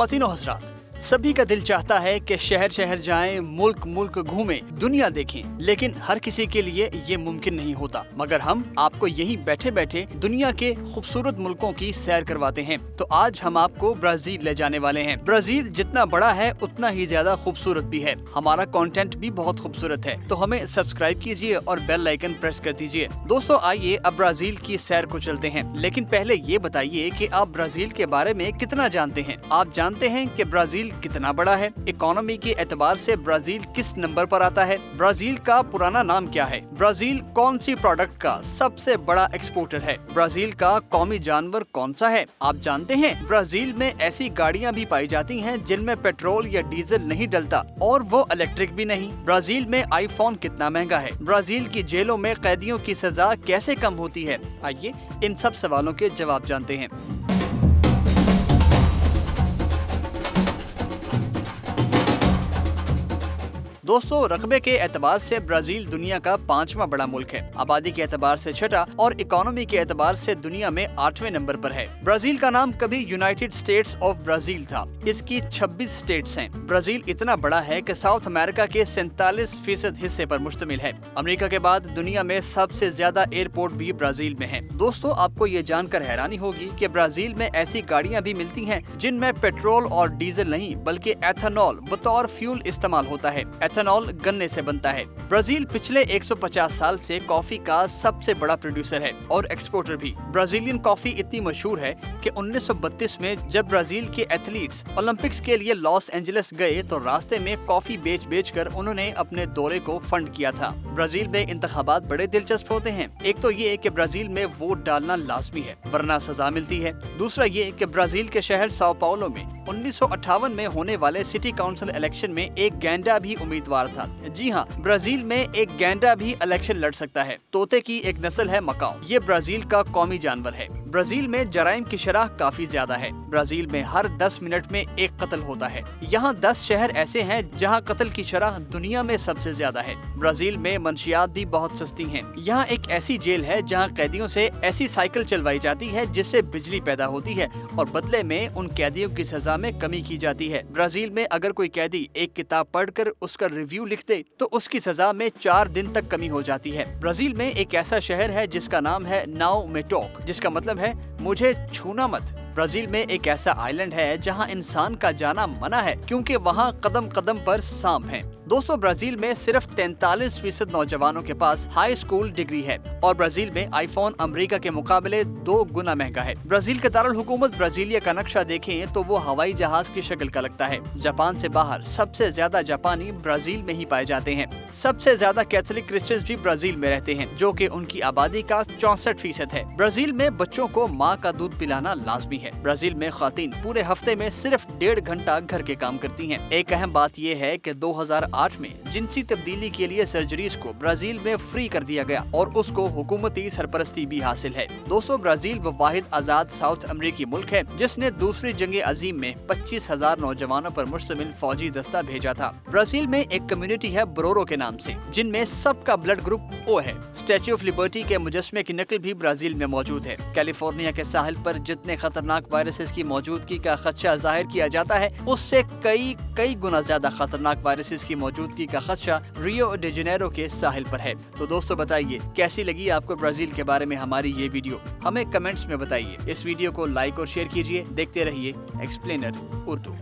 ख्वातीन और हज़रात, सभी का दिल चाहता है कि शहर शहर जाएं, मुल्क मुल्क घूमें, दुनिया देखें, लेकिन हर किसी के लिए ये मुमकिन नहीं होता। मगर हम आपको यहीं बैठे बैठे दुनिया के खूबसूरत मुल्कों की सैर करवाते हैं। तो आज हम आपको ब्राजील ले जाने वाले हैं। ब्राजील जितना बड़ा है उतना ही ज्यादा खूबसूरत भी है। हमारा कंटेंट भी बहुत खूबसूरत है, तो हमें सब्सक्राइब कीजिए और बेल आइकन प्रेस कर दीजिए। दोस्तों आइए अब ब्राजील की सैर को चलते हैं, लेकिन पहले ये बताइए कि आप ब्राजील के बारे में कितना जानते हैं। आप जानते हैं कि ब्राजील कितना बड़ा है? इकोनॉमी के एतबार से ब्राजील किस नंबर पर आता है? ब्राजील का पुराना नाम क्या है? ब्राजील कौन सी प्रोडक्ट का सबसे बड़ा एक्सपोर्टर है? ब्राजील का कौमी जानवर कौन सा है? आप जानते हैं ब्राजील में ऐसी गाड़ियां भी पाई जाती हैं जिनमें पेट्रोल या डीजल नहीं डलता और वो इलेक्ट्रिक भी नहीं। ब्राजील में आईफोन कितना महंगा है? ब्राजील की जेलों में कैदियों की सजा कैसे कम होती है? आइए इन सब सवालों के जवाब जानते हैं। दोस्तों रकबे के एतबार से ब्राजील दुनिया का 5वां बड़ा मुल्क है, आबादी के एतबार से छठा और इकोनॉमी के एतबार से दुनिया में 8वें नंबर पर है। ब्राजील का नाम कभी यूनाइटेड स्टेट्स ऑफ ब्राजील था। इसकी 26 स्टेट्स हैं। ब्राजील इतना बड़ा है कि साउथ अमेरिका के 47% हिस्से पर मुश्तमिल है। अमेरिका के बाद दुनिया में सबसे ज्यादा एयरपोर्ट भी ब्राजील में है। दोस्तों आपको ये जानकर हैरानी होगी कि ब्राजील में ऐसी गाड़ियाँ भी मिलती हैं जिनमें पेट्रोल और डीजल नहीं बल्कि एथेनॉल बतौर फ्यूल इस्तेमाल होता है। एथेनॉल गन्ने से बनता है। ब्राजील पिछले 150 साल से कॉफी का सबसे बड़ा प्रोड्यूसर है और एक्सपोर्टर भी। ब्राजीलियन कॉफी इतनी मशहूर है कि 1932 में जब ब्राजील के एथलीट्स ओलंपिक्स के लिए लॉस एंजलिस गए तो रास्ते में कॉफी बेच कर उन्होंने अपने दौरे को फंड किया था। ब्राजील में इंतखाबात बड़े दिलचस्प होते हैं। एक तो ये कि ब्राजील में वोट डालना लाजमी है वरना सजा मिलती है। दूसरा ये कि ब्राजील के शहर साओ पाउलो में 1958 में होने वाले सिटी काउंसिल इलेक्शन में एक गैंडा भी उम्मीदवार था। जी हाँ, ब्राजील में एक गैंडा भी इलेक्शन लड़ सकता है। तोते की एक नस्ल है मकाओ। ये ब्राजील का कौमी जानवर है। ब्राजील में जराइम की शरह काफी ज्यादा है। ब्राजील में हर 10 मिनट में एक कत्ल होता है। यहाँ 10 शहर ऐसे हैं जहाँ कत्ल की शरह दुनिया में सबसे ज्यादा है। ब्राजील में मंशियात भी बहुत सस्ती हैं। यहाँ एक ऐसी जेल है जहाँ कैदियों से ऐसी साइकिल चलवाई जाती है जिससे बिजली पैदा होती है और बदले में उन कैदियों की सजा में कमी की जाती है। ब्राजील में अगर कोई कैदी एक किताब पढ़कर उसका रिव्यू लिख दे तो उसकी सजा में 4 दिन तक कमी हो जाती है। ब्राजील में एक ऐसा शहर है जिसका नाम है नाउ मेटोक, जिसका मतलब है मुझे छूना मत। ब्राजील में एक ऐसा आइलैंड है जहां इंसान का जाना मना है क्योंकि वहां कदम कदम पर सांप हैं। दोस्तों ब्राजील में सिर्फ 43% नौजवानों के पास हाई स्कूल डिग्री है और ब्राजील में आईफोन अमेरिका के मुकाबले 2 गुना महंगा है। ब्राजील के दारुल हुकूमत ब्राजीलिया का नक्शा देखें तो वो हवाई जहाज की शक्ल का लगता है। जापान से बाहर सबसे ज्यादा जापानी ब्राजील में ही पाए जाते हैं। सबसे ज्यादा कैथोलिक क्रिश्चियंस भी ब्राजील में रहते हैं जो कि उनकी आबादी का 64% है। ब्राजील में बच्चों को माँ का दूध पिलाना लाजमी है। ब्राजील में खातीन पूरे हफ्ते में सिर्फ 1.5 घंटा घर के काम करती हैं। एक अहम बात यह है कि 2008 में जिनसी तब्दीली के लिए सर्जरीज को ब्राजील में फ्री कर दिया गया और उसको हुकूमती सरपरस्ती भी हासिल है। दोस्तों ब्राजील वो वाहिद आजाद साउथ अमेरिकी मुल्क है जिसने दूसरी जंग अजीम में 25,000 नौजवानों पर मुश्तमिल फौजी दस्ता भेजा था। ब्राजील में एक कम्युनिटी है ब्रोरो के नाम से जिनमें सबका ब्लड ग्रुप ओ है। स्टैच्यू ऑफ लिबर्टी के मुजस्मे की नकल भी ब्राजील में मौजूद है। कैलिफोर्निया के साहिल पर जितने खतरनाक वायरसेस की मौजूदगी का खदशा जाहिर किया जाता है उससे कई गुना ज्यादा खतरनाक वायरसेस की मौजूदगी का खदशा रियो डी जेनेरो के साहिल पर है। तो दोस्तों बताइए कैसी लगी आपको ब्राजील के बारे में हमारी ये वीडियो? हमें कमेंट्स में बताइए। इस वीडियो को लाइक और शेयर कीजिए। देखते रहिए एक्सप्लेनर उर्दू।